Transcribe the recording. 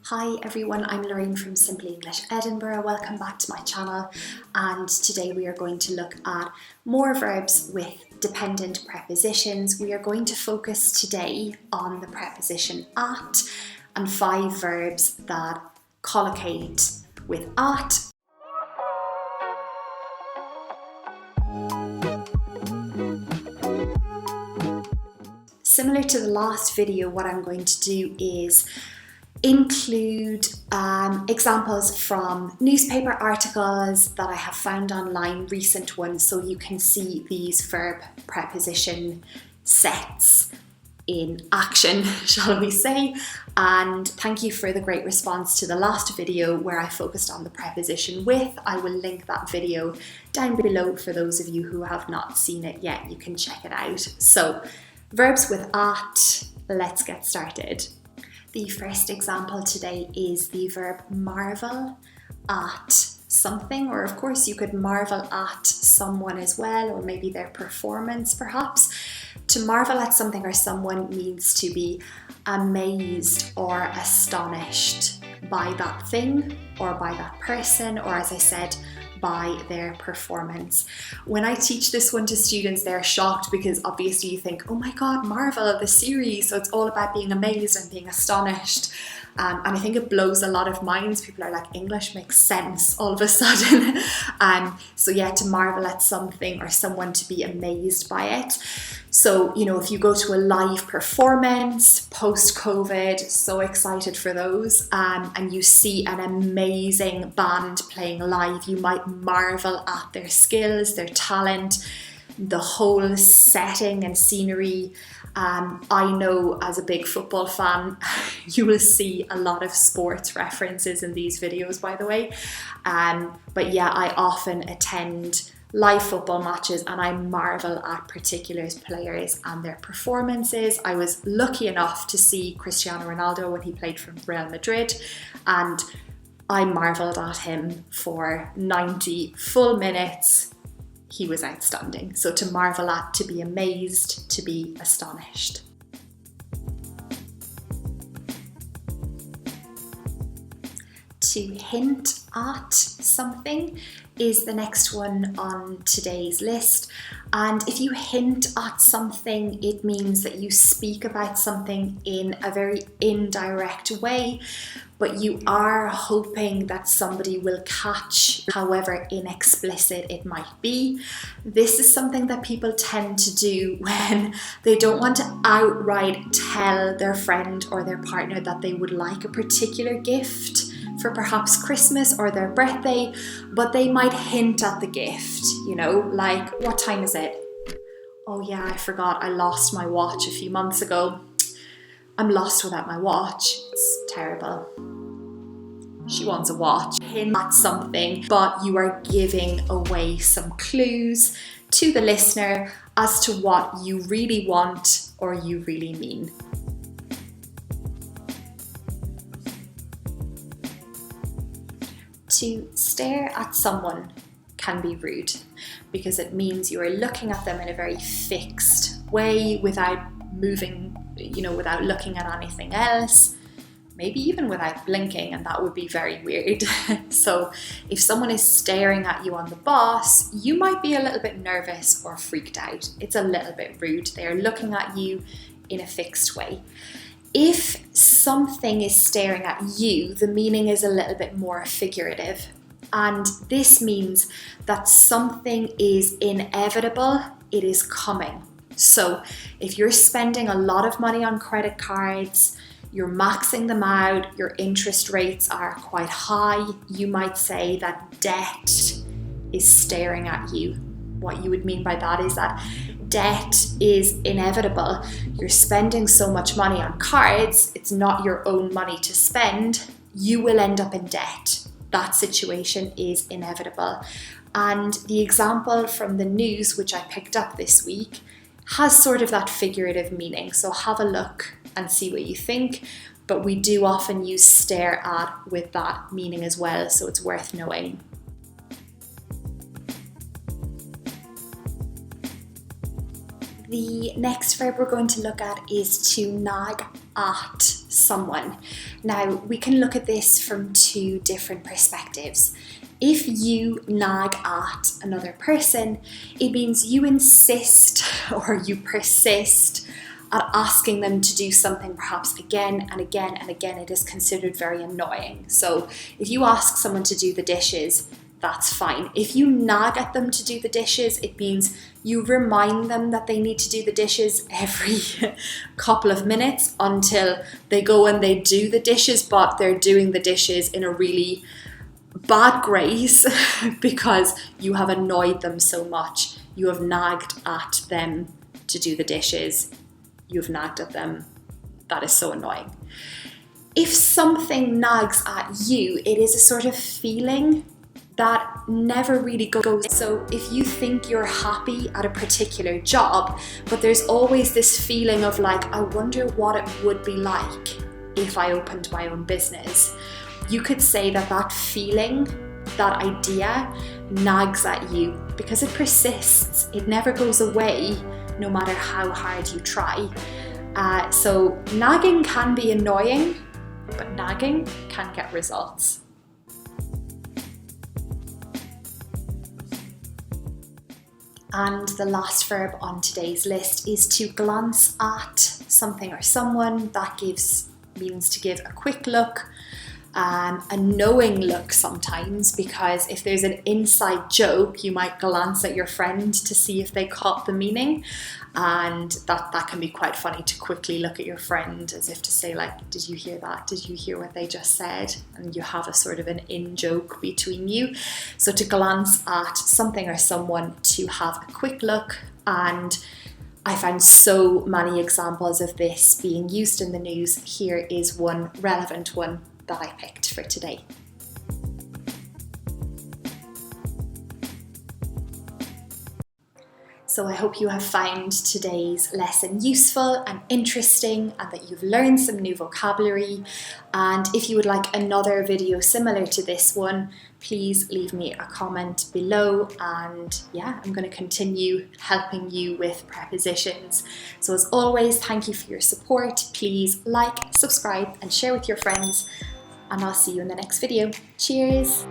Hi everyone, I'm Lorraine from Simply English Edinburgh. Welcome back to my channel, and today we are going to look at more verbs with dependent prepositions. We are going to focus today on the preposition at and 5 verbs that collocate with at. Similar to the last video, what I'm going to do is include examples from newspaper articles that I have found online, recent ones, so you can see these verb preposition sets in action, shall we say. And thank you for the great response to the last video where I focused on the preposition with. I will link that video down below for those of you who have not seen it yet. You can check it out. So, verbs with at, let's get started. The first example today is the verb marvel at something, or of course you could marvel at someone as well, or maybe their performance perhaps. To marvel at something or someone means to be amazed or astonished by that thing or by that person, or as I said, by their performance. When I teach this one to students, they're shocked because obviously you think, oh my god, Marvel, the series, so it's all about being amazed and being astonished. And I think it blows a lot of minds. People are like, English makes sense all of a sudden. So yeah, to marvel at something or someone, to be amazed by it. So, you know, if you go to a live performance post-COVID, so excited for those, and you see an amazing band playing live, you might marvel at their skills, their talent, the whole setting and scenery. I know as a big football fan, you will see a lot of sports references in these videos, by the way. But yeah, I often attend live football matches and I marvel at particular players and their performances. I was lucky enough to see Cristiano Ronaldo when he played for Real Madrid, and I marveled at him for 90 full minutes. He was outstanding. So to marvel at, to be amazed, to be astonished. To hint at something is the next one on today's list. And if you hint at something, it means that you speak about something in a very indirect way, but you are hoping that somebody will catch, however inexplicit it might be. This is something that people tend to do when they don't want to outright tell their friend or their partner that they would like a particular gift for perhaps Christmas or their birthday, but they might hint at the gift, you know, like, what time is it? Oh yeah, I forgot, I lost my watch a few months ago. I'm lost without my watch. It's terrible. She wants a watch. Hint at something, but you are giving away some clues to the listener as to what you really want or you really mean. To stare at someone can be rude because it means you are looking at them in a very fixed way without moving, you know, without looking at anything else, maybe even without blinking, and that would be very weird. So if someone is staring at you on the bus, you might be a little bit nervous or freaked out. It's a little bit rude. They are looking at you in a fixed way. If something is staring at you, the meaning is a little bit more figurative. And this means that something is inevitable, it is coming. So if you're spending a lot of money on credit cards, you're maxing them out, your interest rates are quite high, you might say that debt is staring at you. What you would mean by that is that debt is inevitable. You're spending so much money on cards, it's not your own money to spend, you will end up in debt. That situation is inevitable. And the example from the news, which I picked up this week, has sort of that figurative meaning. So have a look and see what you think. But we do often use stare at with that meaning as well, so it's worth knowing. The next verb we're going to look at is to nag at someone. Now, we can look at this from two different perspectives. If you nag at another person, it means you insist or you persist at asking them to do something perhaps again and again and again. It is considered very annoying. So if you ask someone to do the dishes, that's fine. If you nag at them to do the dishes, it means you remind them that they need to do the dishes every couple of minutes until they go and they do the dishes, but they're doing the dishes in a really bad grace because you have annoyed them so much. You have nagged at them to do the dishes. You've nagged at them. That is so annoying. If something nags at you, it is a sort of feeling that never really goes. So if you think you're happy at a particular job, but there's always this feeling of like, I wonder what it would be like if I opened my own business, you could say that that feeling, that idea nags at you because it persists. It never goes away, no matter how hard you try. So nagging can be annoying, but nagging can get results. And the last verb on today's list is to glance at something or someone. That means to give a quick look, a knowing look sometimes, because if there's an inside joke, you might glance at your friend to see if they caught the meaning. And that can be quite funny, to quickly look at your friend as if to say like, did you hear that? Did you hear what they just said? And you have a sort of an in-joke between you. So to glance at something or someone, to have a quick look. And I found so many examples of this being used in the news. Here is one relevant one that I picked for today. So I hope you have found today's lesson useful and interesting, and that you've learned some new vocabulary. And if you would like another video similar to this one, please leave me a comment below, and yeah, I'm going to continue helping you with prepositions. So as always, thank you for your support. Please like, subscribe and share with your friends, and I'll see you in the next video. Cheers!